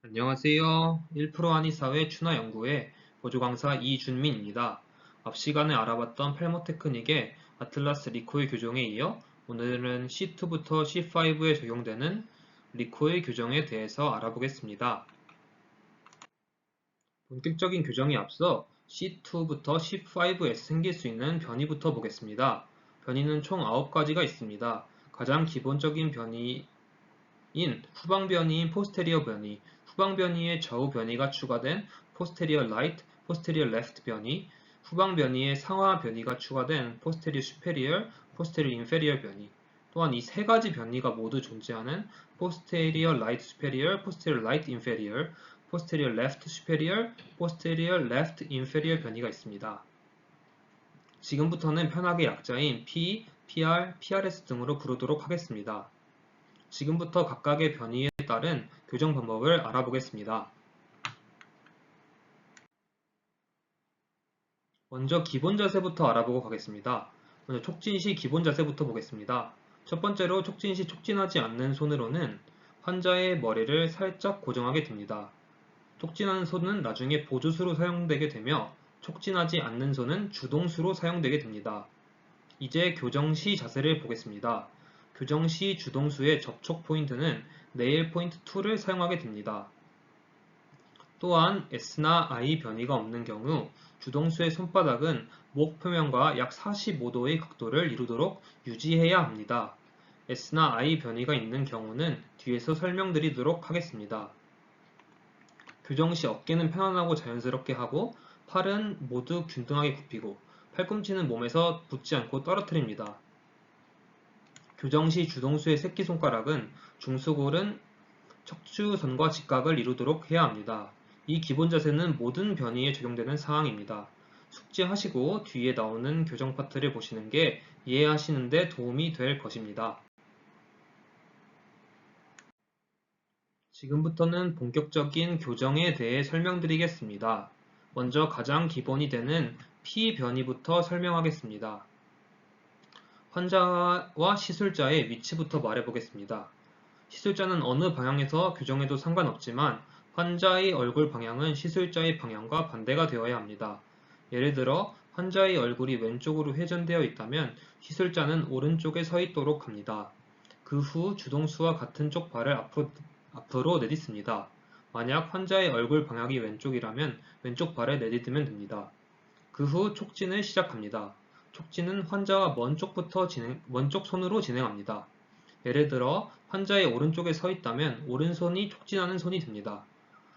안녕하세요. 1% 한의사회 추나 연구의 보조강사 이준민입니다. 앞 시간에 알아봤던 팔모 테크닉의 아틀라스 리코일 교정에 이어 오늘은 C2부터 C5에 적용되는 리코일 교정에 대해서 알아보겠습니다. 본격적인 교정에 앞서 C2부터 C5에서 생길 수 있는 변이부터 보겠습니다. 변이는 총 9가지가 있습니다. 가장 기본적인 변이인 후방 변이인 포스테리어 변이, 후방 변이에 좌우 변이가 추가된 posterior right, posterior left 변이, 후방 변이에 상하 변이가 추가된 posterior superior, posterior inferior 변이, 또한 이 세 가지 변이가 모두 존재하는 posterior right superior, posterior right inferior, posterior left superior, posterior left inferior 변이가 있습니다. 지금부터는 편하게 약자인 P, PR, PRS 등으로 부르도록 하겠습니다. 지금부터 각각의 변이에 따른 교정 방법을 알아보겠습니다. 먼저 기본 자세부터 알아보고 가겠습니다. 먼저 촉진 시 기본 자세부터 보겠습니다. 첫 번째로 촉진 시 촉진하지 않는 손으로는 환자의 머리를 살짝 고정하게 됩니다. 촉진하는 손은 나중에 보조수로 사용되게 되며 촉진하지 않는 손은 주동수로 사용되게 됩니다. 이제 교정 시 자세를 보겠습니다. 교정 시 주동수의 접촉 포인트는 네일 포인트 2를 사용하게 됩니다. 또한 S나 I 변이가 없는 경우 주동수의 손바닥은 목 표면과 약 45도의 각도를 이루도록 유지해야 합니다. S나 I 변이가 있는 경우는 뒤에서 설명드리도록 하겠습니다. 교정 시 어깨는 편안하고 자연스럽게 하고 팔은 모두 균등하게 굽히고 팔꿈치는 몸에서 붙지 않고 떨어뜨립니다. 교정 시 주동수의 새끼손가락은 중수골은 척추선과 직각을 이루도록 해야 합니다. 이 기본 자세는 모든 변이에 적용되는 사항입니다. 숙지하시고 뒤에 나오는 교정 파트를 보시는 게 이해하시는 데 도움이 될 것입니다. 지금부터는 본격적인 교정에 대해 설명드리겠습니다. 먼저 가장 기본이 되는 P 변이부터 설명하겠습니다. 환자와 시술자의 위치부터 말해보겠습니다. 시술자는 어느 방향에서 교정해도 상관없지만 환자의 얼굴 방향은 시술자의 방향과 반대가 되어야 합니다. 예를 들어 환자의 얼굴이 왼쪽으로 회전되어 있다면 시술자는 오른쪽에 서 있도록 합니다. 그 후 주동수와 같은 쪽 발을 앞으로 내딛습니다. 만약 환자의 얼굴 방향이 왼쪽이라면 왼쪽 발을 내딛으면 됩니다. 그 후 촉진을 시작합니다. 촉진은 환자와 먼 쪽 손으로 진행합니다. 예를 들어 환자의 오른쪽에 서 있다면 오른손이 촉진하는 손이 됩니다.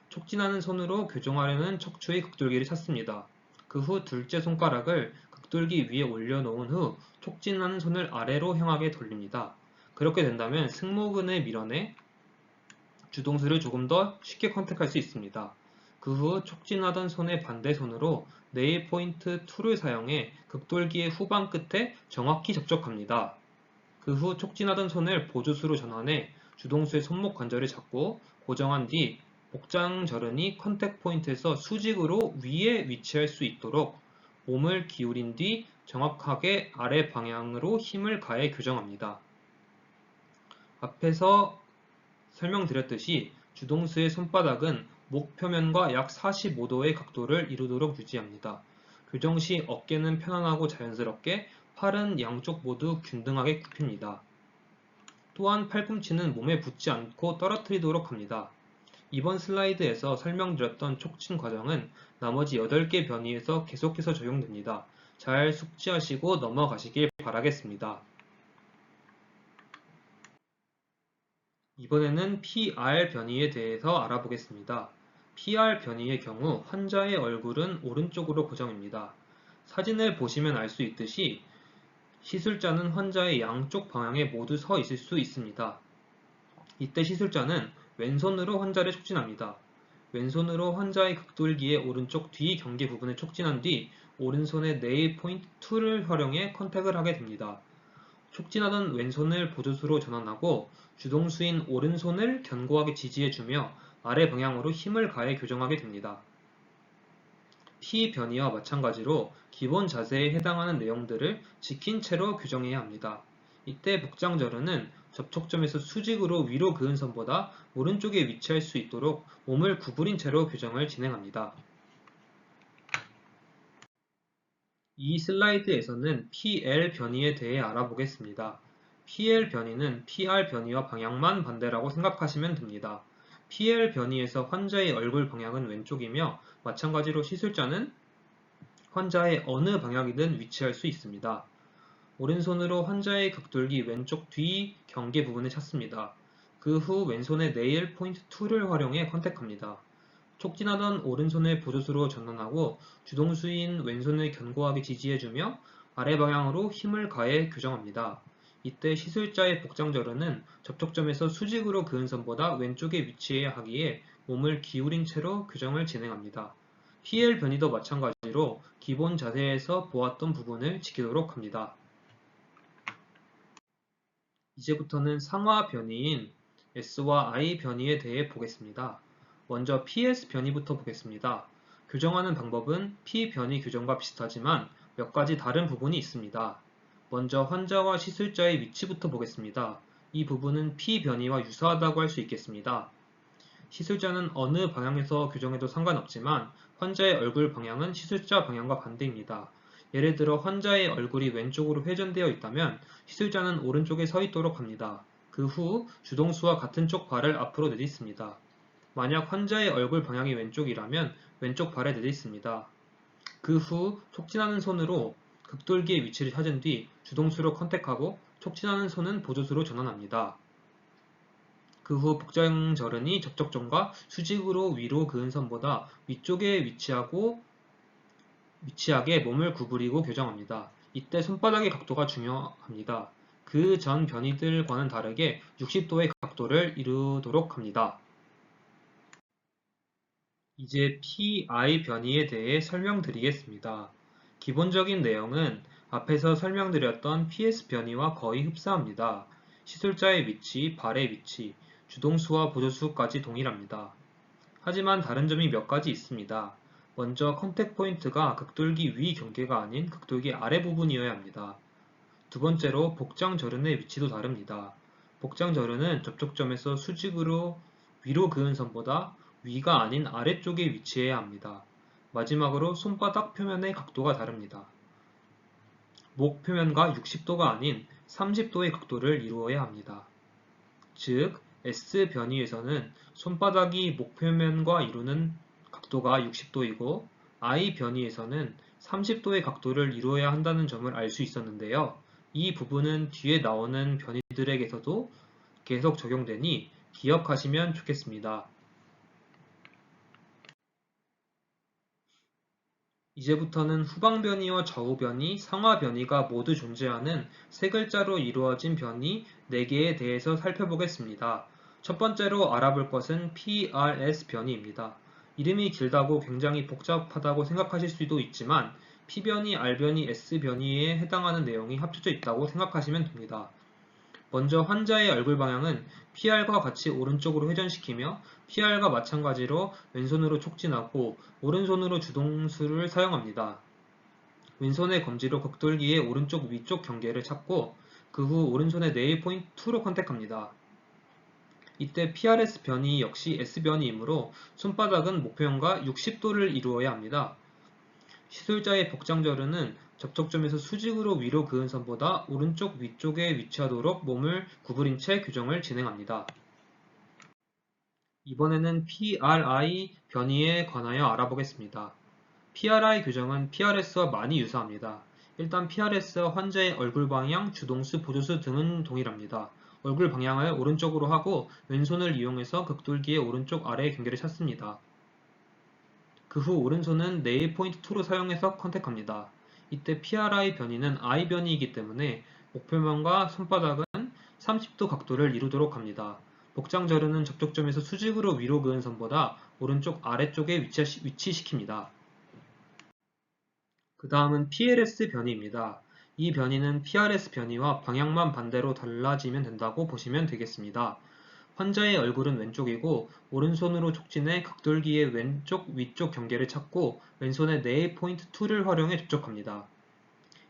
촉진하는 손으로 교정하려는 척추의 극돌기를 찾습니다. 그 후 둘째 손가락을 극돌기 위에 올려놓은 후 촉진하는 손을 아래로 향하게 돌립니다. 그렇게 된다면 승모근을 밀어내 주동수를 조금 더 쉽게 컨택할 수 있습니다. 그 후 촉진하던 손의 반대 손으로 네일 포인트 2를 사용해 극돌기의 후방 끝에 정확히 접촉합니다. 그 후 촉진하던 손을 보조수로 전환해 주동수의 손목 관절을 잡고 고정한 뒤 복장저른이 컨택 포인트에서 수직으로 위에 위치할 수 있도록 몸을 기울인 뒤 정확하게 아래 방향으로 힘을 가해 교정합니다. 앞에서 설명드렸듯이 주동수의 손바닥은 목 표면과 약 45도의 각도를 이루도록 유지합니다. 교정 시 어깨는 편안하고 자연스럽게, 팔은 양쪽 모두 균등하게 굽힙니다. 또한 팔꿈치는 몸에 붙지 않고 떨어뜨리도록 합니다. 이번 슬라이드에서 설명드렸던 촉진 과정은 나머지 8개 변이에서 계속해서 적용됩니다. 잘 숙지하시고 넘어가시길 바라겠습니다. 이번에는 PR 변이에 대해서 알아보겠습니다. PR 변이의 경우 환자의 얼굴은 오른쪽으로 고정입니다. 사진을 보시면 알 수 있듯이 시술자는 환자의 양쪽 방향에 모두 서 있을 수 있습니다. 이때 시술자는 왼손으로 환자를 촉진합니다. 왼손으로 환자의 극돌기의 오른쪽 뒤 경계 부분을 촉진한 뒤 오른손의 네일 포인트 2를 활용해 컨택을 하게 됩니다. 촉진하던 왼손을 보조수로 전환하고 주동수인 오른손을 견고하게 지지해주며 아래 방향으로 힘을 가해 교정하게 됩니다. P 변이와 마찬가지로 기본 자세에 해당하는 내용들을 지킨 채로 교정해야 합니다. 이때 복장저른은 접촉점에서 수직으로 위로 그은 선보다 오른쪽에 위치할 수 있도록 몸을 구부린 채로 교정을 진행합니다. 이 슬라이드에서는 PL 변이에 대해 알아보겠습니다. PL 변이는 PR 변이와 방향만 반대라고 생각하시면 됩니다. PL 변이에서 환자의 얼굴 방향은 왼쪽이며 마찬가지로 시술자는 환자의 어느 방향이든 위치할 수 있습니다. 오른손으로 환자의 극돌기 왼쪽 뒤 경계 부분을 찾습니다. 그 후 왼손의 네일 포인트 툴을 활용해 컨택합니다. 촉진하던 오른손을 보조수로 전환하고 주동수인 왼손을 견고하게 지지해주며 아래 방향으로 힘을 가해 교정합니다. 이때 시술자의 복장저르는 접촉점에서 수직으로 그은 선보다 왼쪽에 위치해야 하기에 몸을 기울인 채로 교정을 진행합니다. PL 변이도 마찬가지로 기본 자세에서 보았던 부분을 지키도록 합니다. 이제부터는 상하 변이인 S와 I 변이에 대해 보겠습니다. 먼저 PS 변이부터 보겠습니다. 교정하는 방법은 P 변이 교정과 비슷하지만 몇 가지 다른 부분이 있습니다. 먼저 환자와 시술자의 위치부터 보겠습니다. 이 부분은 P 변이와 유사하다고 할 수 있겠습니다. 시술자는 어느 방향에서 교정해도 상관없지만 환자의 얼굴 방향은 시술자 방향과 반대입니다. 예를 들어 환자의 얼굴이 왼쪽으로 회전되어 있다면 시술자는 오른쪽에 서 있도록 합니다. 그 후 주동수와 같은 쪽 발을 앞으로 내딛습니다. 만약 환자의 얼굴 방향이 왼쪽이라면 왼쪽 발에 내딛습니다. 그 후 촉진하는 손으로 극돌기의 위치를 찾은 뒤 주동수로 컨택하고 촉진하는 손은 보조수로 전환합니다. 그 후 복장저른이 접촉점과 수직으로 위로 그은 선보다 위쪽에 위치하게 몸을 구부리고 교정합니다. 이때 손바닥의 각도가 중요합니다. 그 전 변이들과는 다르게 60도의 각도를 이루도록 합니다. 이제 PI 변이에 대해 설명드리겠습니다. 기본적인 내용은 앞에서 설명드렸던 PS 변이와 거의 흡사합니다. 시술자의 위치, 발의 위치, 주동수와 보조수까지 동일합니다. 하지만 다른 점이 몇 가지 있습니다. 먼저 컨택 포인트가 극돌기 위 경계가 아닌 극돌기 아래 부분이어야 합니다. 두 번째로 복장 저른의 위치도 다릅니다. 복장 저른은 접촉점에서 수직으로 위로 그은 선보다 위가 아닌 아래쪽에 위치해야 합니다. 마지막으로 손바닥 표면의 각도가 다릅니다. 목 표면과 60도가 아닌 30도의 각도를 이루어야 합니다. 즉, S 변이에서는 손바닥이 목 표면과 이루는 각도가 60도이고 I 변이에서는 30도의 각도를 이루어야 한다는 점을 알 수 있었는데요. 이 부분은 뒤에 나오는 변이들에게서도 계속 적용되니 기억하시면 좋겠습니다. 이제부터는 후방 변이와 좌우 변이, 상하 변이가 모두 존재하는 세 글자로 이루어진 변이 4개에 대해서 살펴보겠습니다. 첫 번째로 알아볼 것은 PRS 변이입니다. 이름이 길다고 굉장히 복잡하다고 생각하실 수도 있지만 P변이, R변이, S변이에 해당하는 내용이 합쳐져 있다고 생각하시면 됩니다. 먼저 환자의 얼굴 방향은 PR과 같이 오른쪽으로 회전시키며 PR과 마찬가지로 왼손으로 촉진하고 오른손으로 주동수를 사용합니다. 왼손의 검지로 극돌기의 오른쪽 위쪽 경계를 찾고 그 후 오른손의 네일 포인트 2로 컨택합니다. 이때 PRS 변이 역시 S변이이므로 손바닥은 목표형과 60도를 이루어야 합니다. 시술자의 복장저르는 접촉점에서 수직으로 위로 그은 선보다 오른쪽 위쪽에 위치하도록 몸을 구부린 채 교정을 진행합니다. 이번에는 PRI 변이에 관하여 알아보겠습니다. PRI 교정은 PRS와 많이 유사합니다. 일단 PRS와 환자의 얼굴 방향, 주동수, 보조수 등은 동일합니다. 얼굴 방향을 오른쪽으로 하고 왼손을 이용해서 극돌기의 오른쪽 아래의 경계를 찾습니다. 그 후 오른손은 네일 포인트 2로 사용해서 컨택합니다. 이때 PRI 변이는 I 변이이기 때문에 목표면과 손바닥은 30도 각도를 이루도록 합니다. 복장 저르는 접촉점에서 수직으로 위로 그은 선보다 오른쪽 아래쪽에 위치시킵니다. 그 다음은 PLS 변이입니다. 이 변이는 PRS 변이와 방향만 반대로 달라지면 된다고 보시면 되겠습니다. 환자의 얼굴은 왼쪽이고 오른손으로 촉진해 각돌기의 왼쪽 위쪽 경계를 찾고 왼손의 네일 포인트 2를 활용해 접촉합니다.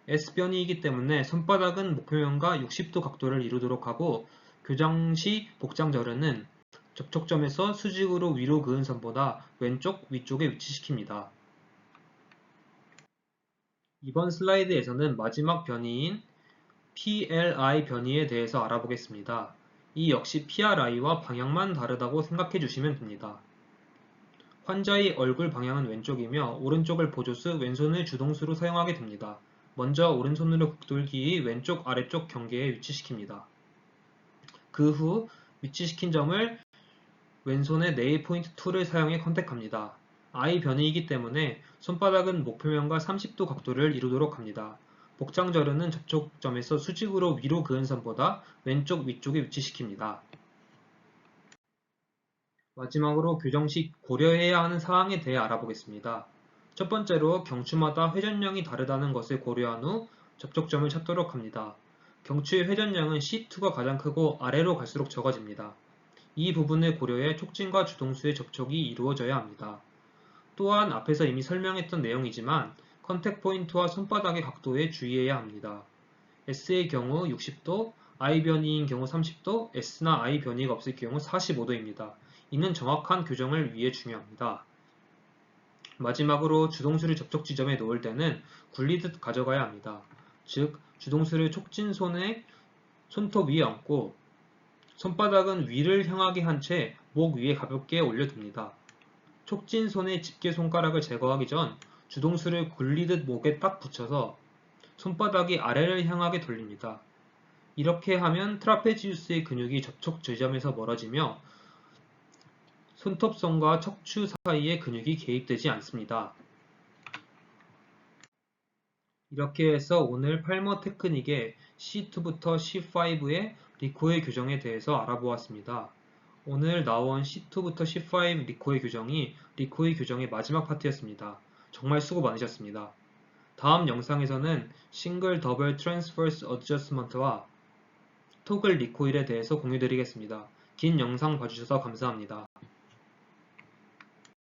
S변이이기 때문에 손바닥은 목표면과 60도 각도를 이루도록 하고 교정 시 복장저르는 접촉점에서 수직으로 위로 그은 선보다 왼쪽 위쪽에 위치시킵니다. 이번 슬라이드에서는 마지막 변이인 PLI 변이에 대해서 알아보겠습니다. 이 역시 PRI와 방향만 다르다고 생각해 주시면 됩니다. 환자의 얼굴 방향은 왼쪽이며 오른쪽을 보조수 왼손을 주동수로 사용하게 됩니다. 먼저 오른손으로 극돌기 왼쪽 아래쪽 경계에 위치시킵니다. 그 후 위치시킨 점을 왼손의 네일 포인트 툴을 사용해 컨택합니다. I 변이이기 때문에 손바닥은 목표면과 30도 각도를 이루도록 합니다. 복장저르는 접촉점에서 수직으로 위로 그은 선보다 왼쪽 위쪽에 위치시킵니다. 마지막으로 교정 시 고려해야 하는 사항에 대해 알아보겠습니다. 첫 번째로 경추마다 회전량이 다르다는 것을 고려한 후 접촉점을 찾도록 합니다. 경추의 회전량은 C2가 가장 크고 아래로 갈수록 적어집니다. 이 부분을 고려해 촉진과 주동수의 접촉이 이루어져야 합니다. 또한 앞에서 이미 설명했던 내용이지만 컨택 포인트와 손바닥의 각도에 주의해야 합니다. S의 경우 60도, I 변이인 경우 30도, S나 I 변이가 없을 경우 45도입니다. 이는 정확한 교정을 위해 중요합니다. 마지막으로 주동수를 접촉 지점에 놓을 때는 굴리듯 가져가야 합니다. 즉, 주동수를 촉진 손의 손톱 위에 얹고 손바닥은 위를 향하게 한 채 목 위에 가볍게 올려둡니다. 촉진 손의 집게 손가락을 제거하기 전 주동수를 굴리듯 목에 딱 붙여서 손바닥이 아래를 향하게 돌립니다. 이렇게 하면 트라페지우스의 근육이 접촉 지점에서 멀어지며 손톱선과 척추 사이에 근육이 개입되지 않습니다. 이렇게 해서 오늘 팔머 테크닉의 C2부터 C5의 리코의 교정에 대해서 알아보았습니다. 오늘 나온 C2부터 C5 리코의 교정이 리코의 교정의 마지막 파트였습니다. 정말 수고 많으셨습니다. 다음 영상에서는 싱글 더블 트랜스버스 어저스먼트와 토글 리코일에 대해서 공유드리겠습니다. 긴 영상 봐주셔서 감사합니다.